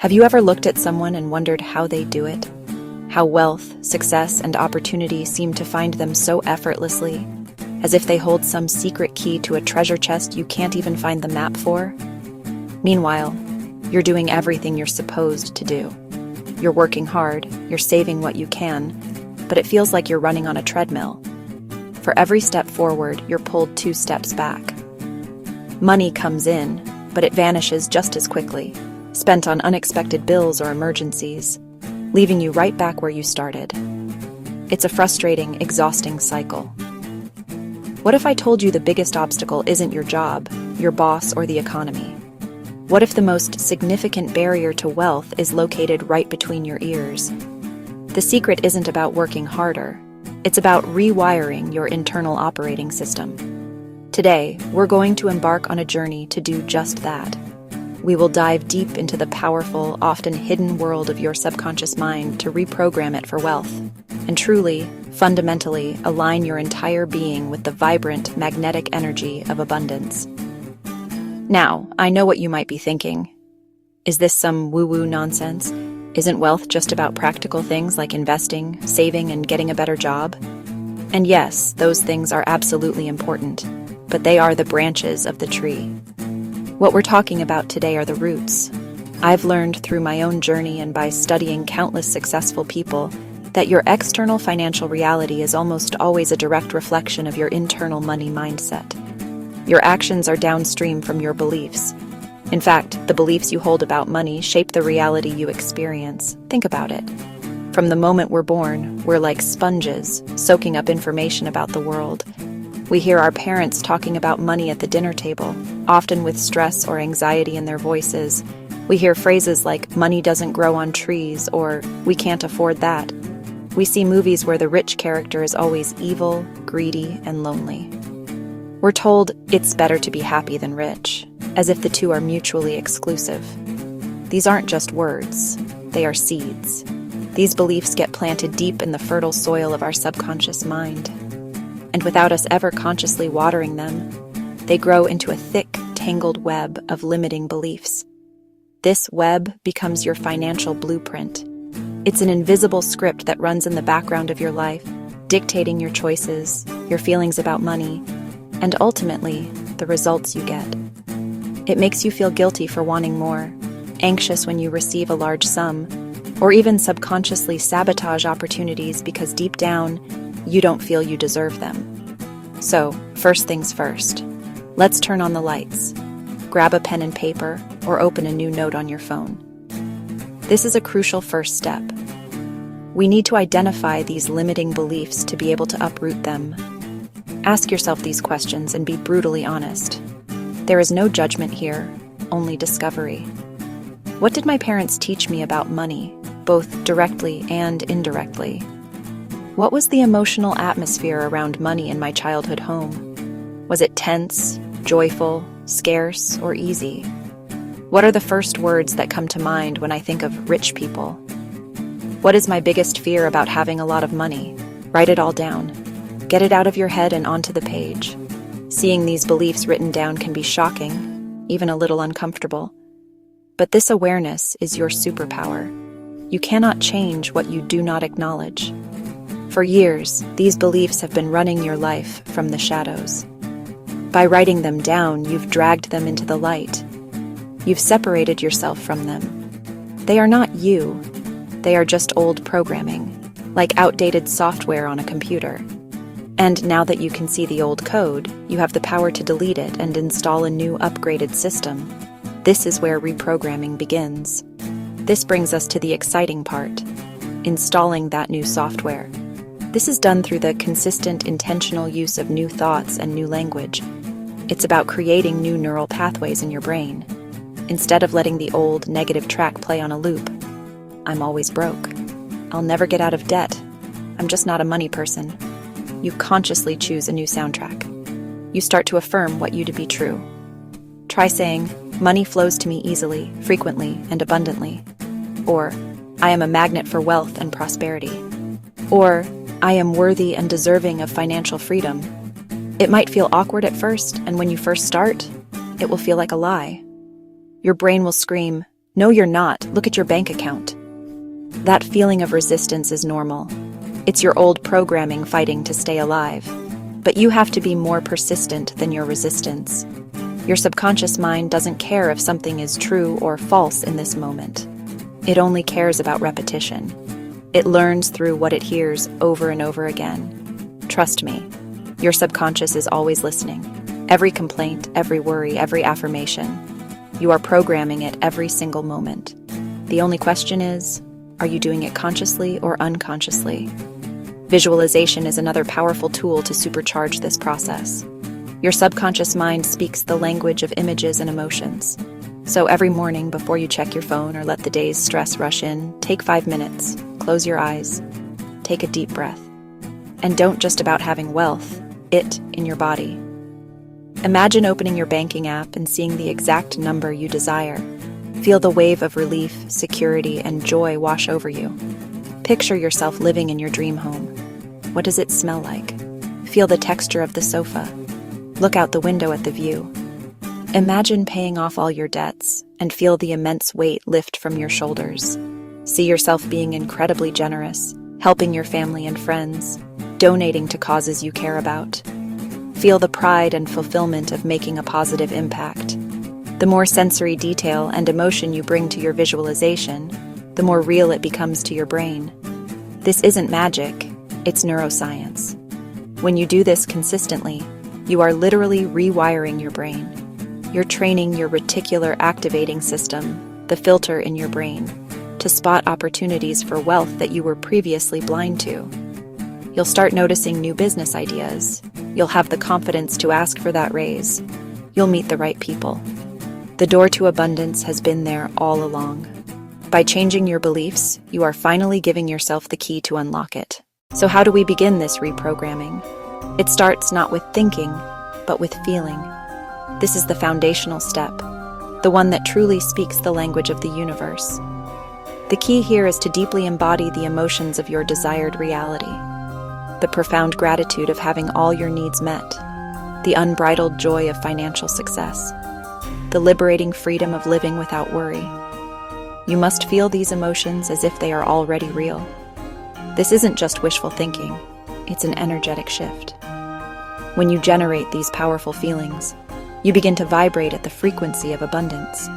Have you ever looked at someone and wondered how they do it? How wealth, success, and opportunity seem to find them so effortlessly, as if they hold some secret key to a treasure chest you can't even find the map for? Meanwhile, you're doing everything you're supposed to do. You're working hard, you're saving what you can, but it feels like you're running on a treadmill. For every step forward, you're pulled 2 steps back. Money comes in, but it vanishes just as quickly, spent on unexpected bills or emergencies, leaving you right back where you started. It's a frustrating, exhausting cycle. What if I told you the biggest obstacle isn't your job, your boss, or the economy? What if the most significant barrier to wealth is located right between your ears? The secret isn't about working harder. It's about rewiring your internal operating system. Today, we're going to embark on a journey to do just that. We will dive deep into the powerful, often hidden world of your subconscious mind to reprogram it for wealth, and truly, fundamentally, align your entire being with the vibrant, magnetic energy of abundance. Now, I know what you might be thinking. Is this some woo-woo nonsense? Isn't wealth just about practical things like investing, saving, and getting a better job? And yes, those things are absolutely important, but they are the branches of the tree. What we're talking about today are the roots. I've learned through my own journey and by studying countless successful people that your external financial reality is almost always a direct reflection of your internal money mindset. Your actions are downstream from your beliefs. In fact, the beliefs you hold about money shape the reality you experience. Think about it. From the moment we're born, we're like sponges, soaking up information about the world. We hear our parents talking about money at the dinner table, often with stress or anxiety in their voices. We hear phrases like, "money doesn't grow on trees," or "we can't afford that." We see movies where the rich character is always evil, greedy, and lonely. We're told it's better to be happy than rich, as if the two are mutually exclusive. These aren't just words, they are seeds. These beliefs get planted deep in the fertile soil of our subconscious mind. And without us ever consciously watering them, they grow into a thick, tangled web of limiting beliefs. This web becomes your financial blueprint. It's an invisible script that runs in the background of your life, dictating your choices, your feelings about money, and ultimately, the results you get. It makes you feel guilty for wanting more, anxious when you receive a large sum, or even subconsciously sabotage opportunities because deep down, you don't feel you deserve them. So, first things first, let's turn on the lights. Grab a pen and paper, or open a new note on your phone. This is a crucial first step. We need to identify these limiting beliefs to be able to uproot them. Ask yourself these questions and be brutally honest. There is no judgment here, only discovery. What did my parents teach me about money, both directly and indirectly? What was the emotional atmosphere around money in my childhood home? Was it tense, joyful, scarce, or easy? What are the first words that come to mind when I think of rich people? What is my biggest fear about having a lot of money? Write it all down. Get it out of your head and onto the page. Seeing these beliefs written down can be shocking, even a little uncomfortable. But this awareness is your superpower. You cannot change what you do not acknowledge. For years, these beliefs have been running your life from the shadows. By writing them down, you've dragged them into the light. You've separated yourself from them. They are not you. They are just old programming, like outdated software on a computer. And now that you can see the old code, you have the power to delete it and install a new upgraded system. This is where reprogramming begins. This brings us to the exciting part, installing that new software. This is done through the consistent, intentional use of new thoughts and new language. It's about creating new neural pathways in your brain. Instead of letting the old, negative track play on a loop, "I'm always broke. I'll never get out of debt. I'm just not a money person." You consciously choose a new soundtrack. You start to affirm what you to be true. Try saying, "Money flows to me easily, frequently, and abundantly." Or, "I am a magnet for wealth and prosperity." Or, "I am worthy and deserving of financial freedom." It might feel awkward at first, and when you first start, it will feel like a lie. Your brain will scream, No, you're not. Look at your bank account. That feeling of resistance is normal. It's your old programming fighting to stay alive. But you have to be more persistent than your resistance. Your subconscious mind doesn't care if something is true or false in this moment. It only cares about repetition. It learns through what it hears over and over again. Trust me, your subconscious is always listening. Every complaint, every worry, every affirmation. You are programming it every single moment. The only question is, are you doing it consciously or unconsciously? Visualization is another powerful tool to supercharge this process. Your subconscious mind speaks the language of images and emotions. So every morning before you check your phone or let the day's stress rush in, take 5 minutes, close your eyes, take a deep breath. And don't just about having wealth, it in your body. Imagine opening your banking app and seeing the exact number you desire. Feel the wave of relief, security, and joy wash over you. Picture yourself living in your dream home. What does it smell like? Feel the texture of the sofa. Look out the window at the view. Imagine paying off all your debts and feel the immense weight lift from your shoulders. See yourself being incredibly generous, helping your family and friends, donating to causes you care about. Feel the pride and fulfillment of making a positive impact. The more sensory detail and emotion you bring to your visualization, the more real it becomes to your brain. This isn't magic, it's neuroscience. When you do this consistently, you are literally rewiring your brain. You're training your reticular activating system, the filter in your brain, to spot opportunities for wealth that you were previously blind to. You'll start noticing new business ideas. You'll have the confidence to ask for that raise. You'll meet the right people. The door to abundance has been there all along. By changing your beliefs, you are finally giving yourself the key to unlock it. So how do we begin this reprogramming? It starts not with thinking, but with feeling. This is the foundational step, the one that truly speaks the language of the universe. The key here is to deeply embody the emotions of your desired reality. The profound gratitude of having all your needs met, the unbridled joy of financial success, the liberating freedom of living without worry. You must feel these emotions as if they are already real. This isn't just wishful thinking, it's an energetic shift. When you generate these powerful feelings, you begin to vibrate at the frequency of abundance.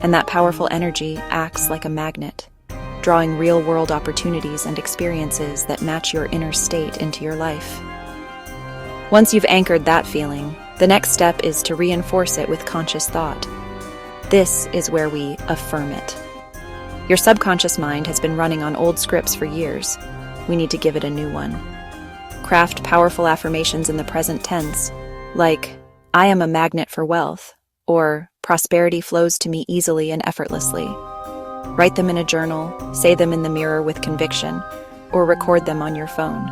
And that powerful energy acts like a magnet, drawing real-world opportunities and experiences that match your inner state into your life. Once you've anchored that feeling, the next step is to reinforce it with conscious thought. This is where we affirm it. Your subconscious mind has been running on old scripts for years. We need to give it a new one. Craft powerful affirmations in the present tense, like, I am a magnet for wealth, or prosperity flows to me easily and effortlessly. Write them in a journal, say them in the mirror with conviction, or record them on your phone.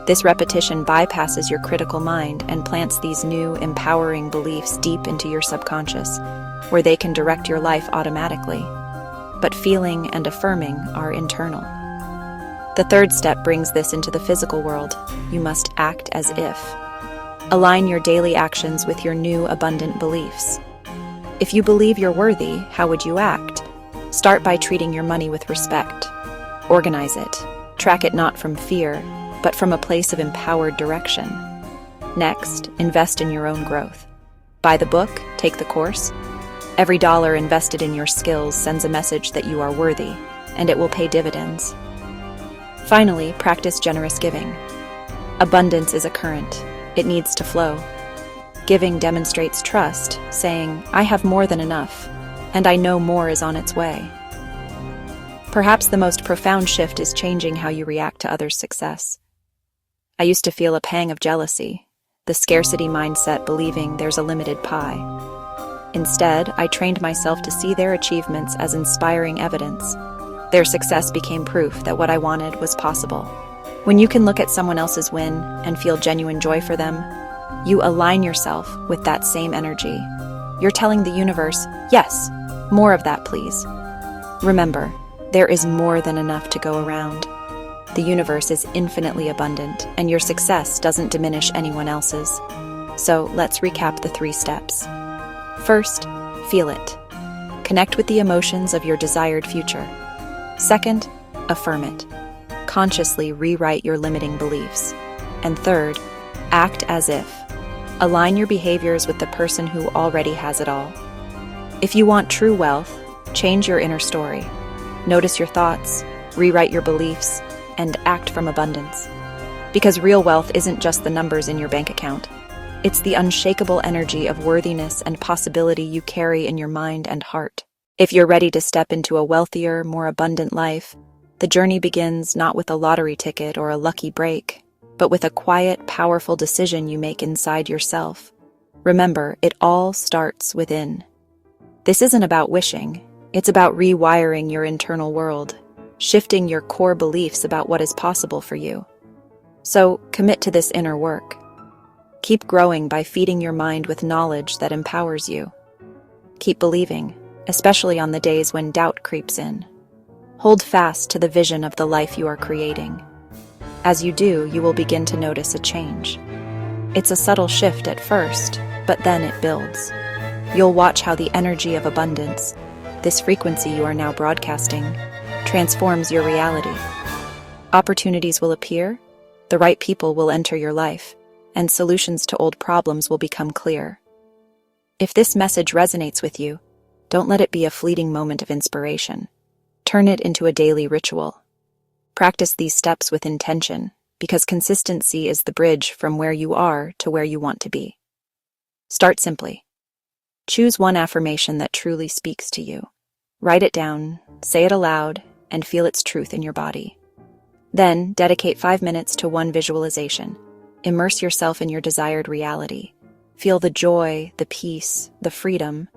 This repetition bypasses your critical mind and plants these new, empowering beliefs deep into your subconscious, where they can direct your life automatically. But feeling and affirming are internal. The third step brings this into the physical world. You must act as if. Align your daily actions with your new abundant beliefs. If you believe you're worthy, how would you act? Start by treating your money with respect. Organize it. Track it not from fear, but from a place of empowered direction. Next, invest in your own growth. Buy the book, take the course. Every dollar invested in your skills sends a message that you are worthy, and it will pay dividends. Finally, practice generous giving. Abundance is a current. It needs to flow. Giving demonstrates trust, saying, I have more than enough, and I know more is on its way. Perhaps the most profound shift is changing how you react to others' success. I used to feel a pang of jealousy, the scarcity mindset believing there's a limited pie. Instead, I trained myself to see their achievements as inspiring evidence. Their success became proof that what I wanted was possible. When you can look at someone else's win and feel genuine joy for them, you align yourself with that same energy. You're telling the universe, yes, more of that, please. Remember, there is more than enough to go around. The universe is infinitely abundant, and your success doesn't diminish anyone else's. So let's recap the 3 steps. First, feel it. Connect with the emotions of your desired future. Second, affirm it. Consciously rewrite your limiting beliefs. And third, act as if. Align your behaviors with the person who already has it all. If you want true wealth, change your inner story. Notice your thoughts, rewrite your beliefs, and act from abundance. Because real wealth isn't just the numbers in your bank account. It's the unshakable energy of worthiness and possibility you carry in your mind and heart. If you're ready to step into a wealthier, more abundant life, the journey begins not with a lottery ticket or a lucky break, but with a quiet, powerful decision you make inside yourself. Remember, it all starts within. This isn't about wishing. It's about rewiring your internal world, shifting your core beliefs about what is possible for you. So, commit to this inner work. Keep growing by feeding your mind with knowledge that empowers you. Keep believing, especially on the days when doubt creeps in. Hold fast to the vision of the life you are creating. As you do, you will begin to notice a change. It's a subtle shift at first, but then it builds. You'll watch how the energy of abundance, this frequency you are now broadcasting, transforms your reality. Opportunities will appear, the right people will enter your life, and solutions to old problems will become clear. If this message resonates with you, don't let it be a fleeting moment of inspiration. Turn it into a daily ritual. Practice these steps with intention, because consistency is the bridge from where you are to where you want to be. Start simply. Choose one affirmation that truly speaks to you. Write it down, say it aloud, and feel its truth in your body. Then, dedicate 5 minutes to one visualization. Immerse yourself in your desired reality. Feel the joy, the peace, the freedom.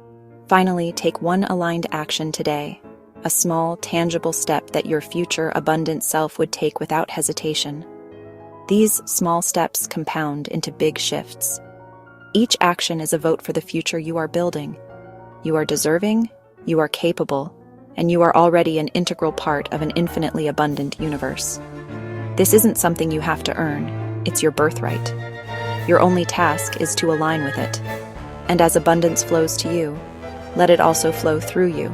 Finally, take one aligned action today, a small, tangible step that your future abundant self would take without hesitation. These small steps compound into big shifts. Each action is a vote for the future you are building. You are deserving, you are capable, and you are already an integral part of an infinitely abundant universe. This isn't something you have to earn, it's your birthright. Your only task is to align with it. And as abundance flows to you, let it also flow through you.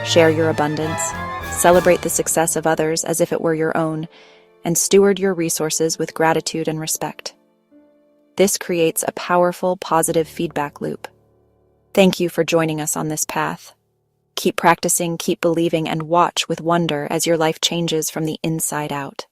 Share your abundance, celebrate the success of others as if it were your own, and steward your resources with gratitude and respect. This creates a powerful, positive feedback loop. Thank you for joining us on this path. Keep practicing, keep believing, and watch with wonder as your life changes from the inside out.